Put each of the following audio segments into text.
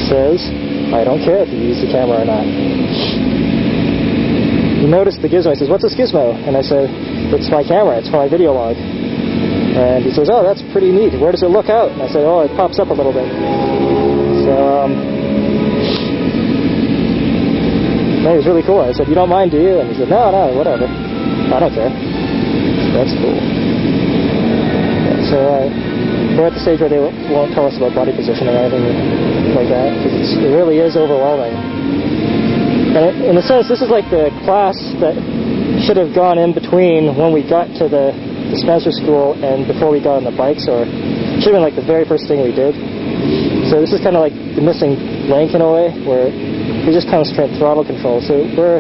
says, I don't care if you use the camera or not. He noticed the gizmo. He says, what's this gizmo? And I said, it's my camera, it's for my video log. And he says, oh, that's pretty neat. Where does it look out? And I said, oh, it pops up a little bit. So, it was really cool. I said, you don't mind, do you? And he said, no, whatever. I don't care. That's cool. Yeah, so, we're at the stage where they won't tell us about body positioning or anything like that, because it really is overwhelming. And in a sense, this is like the class that should have gone in between when we got to the dispenser school and before we got on the bikes, or it should have been like the very first thing we did. So this is kind of like the missing link in a way, where we just concentrate throttle control. So we're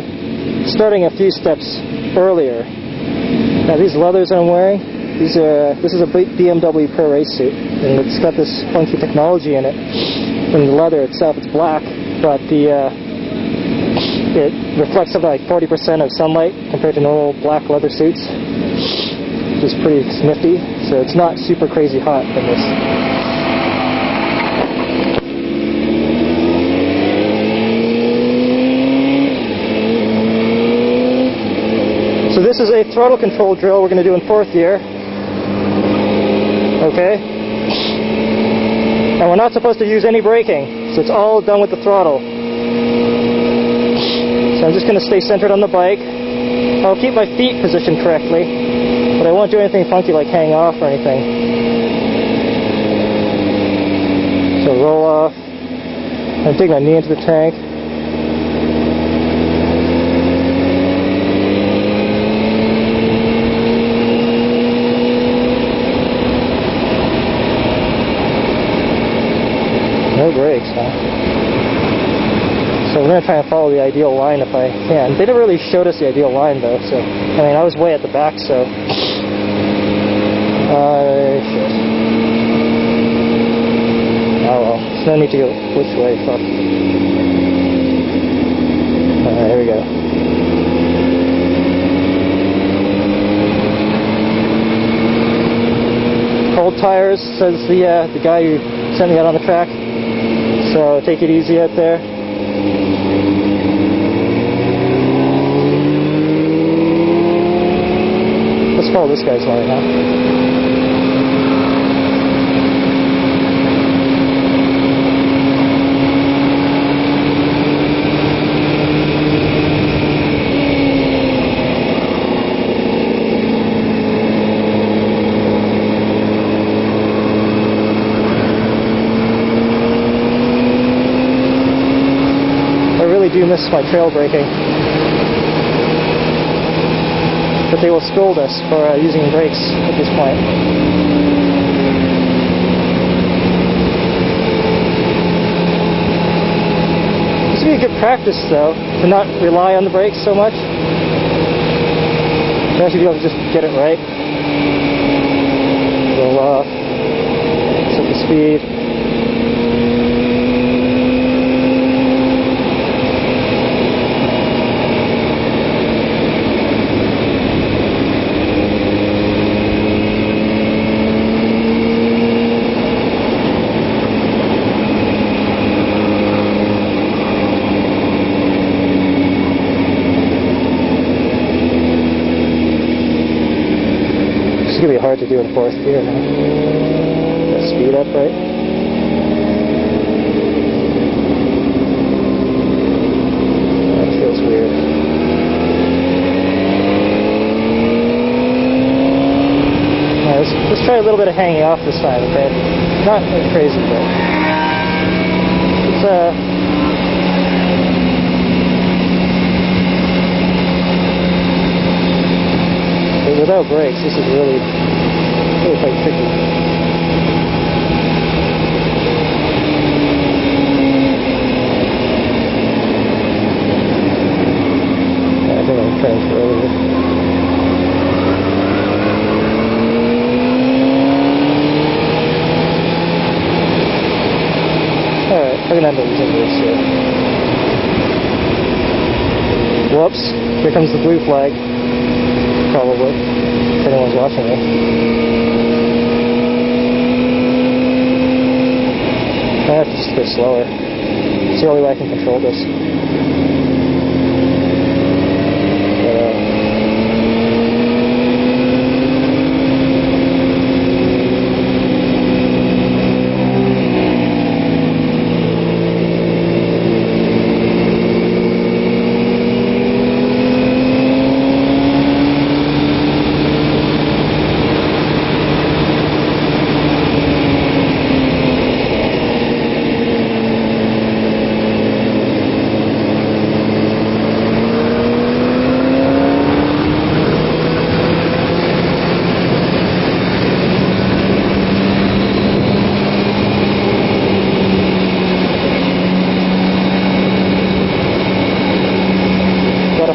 starting a few steps earlier. Now these leathers I'm wearing, this is a BMW Pro Race suit, and it's got this funky technology in it. And the leather itself, it's black, but it reflects something like 40% of sunlight compared to normal black leather suits, which is pretty nifty. So it's not super crazy hot in this. So this is a throttle control drill we're going to do in 4th gear. Okay? And we're not supposed to use any braking, so it's all done with the throttle. So I'm just going to stay centered on the bike. I'll keep my feet positioned correctly, but I won't do anything funky like hang off or anything. So roll off, and dig my knee into the tank. No brakes, huh? So we're going to try and follow the ideal line if I can. They never really showed us the ideal line though, so, I mean, I was way at the back, so... shit. Oh well, there's no need to go which way, fuck. Alright, here we go. Cold tires, says the guy who sent me out on the track. So take it easy out there. Let's follow this guy's line now. I do miss my trail braking, but they will scold us for using brakes at this point. This would be a good practice though, to not rely on the brakes so much. You actually be able to just get it right. Roll off, set the speed. It's going to be hard to do in 4th gear now. Got speed up, right? That feels weird. Now, let's try a little bit of hanging off this time, okay? Not crazy, but it's without brakes, this is really quite tricky. Yeah, I think I'm trying for over here. Alright, I'm gonna end up using this here. Whoops, here comes the blue flag. Probably, if anyone's watching me. I have to just go slower. It's the only way I can control this.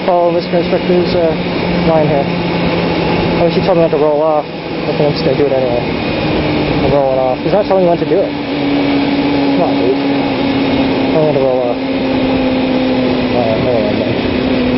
Follow Mr. Instructor's line here. I wish he told me when to roll off. I think I'm just going to do it anyway. I'm rolling off. He's not telling me when to do it. Come on, dude. Tell me when to roll off. Alright, hold on then.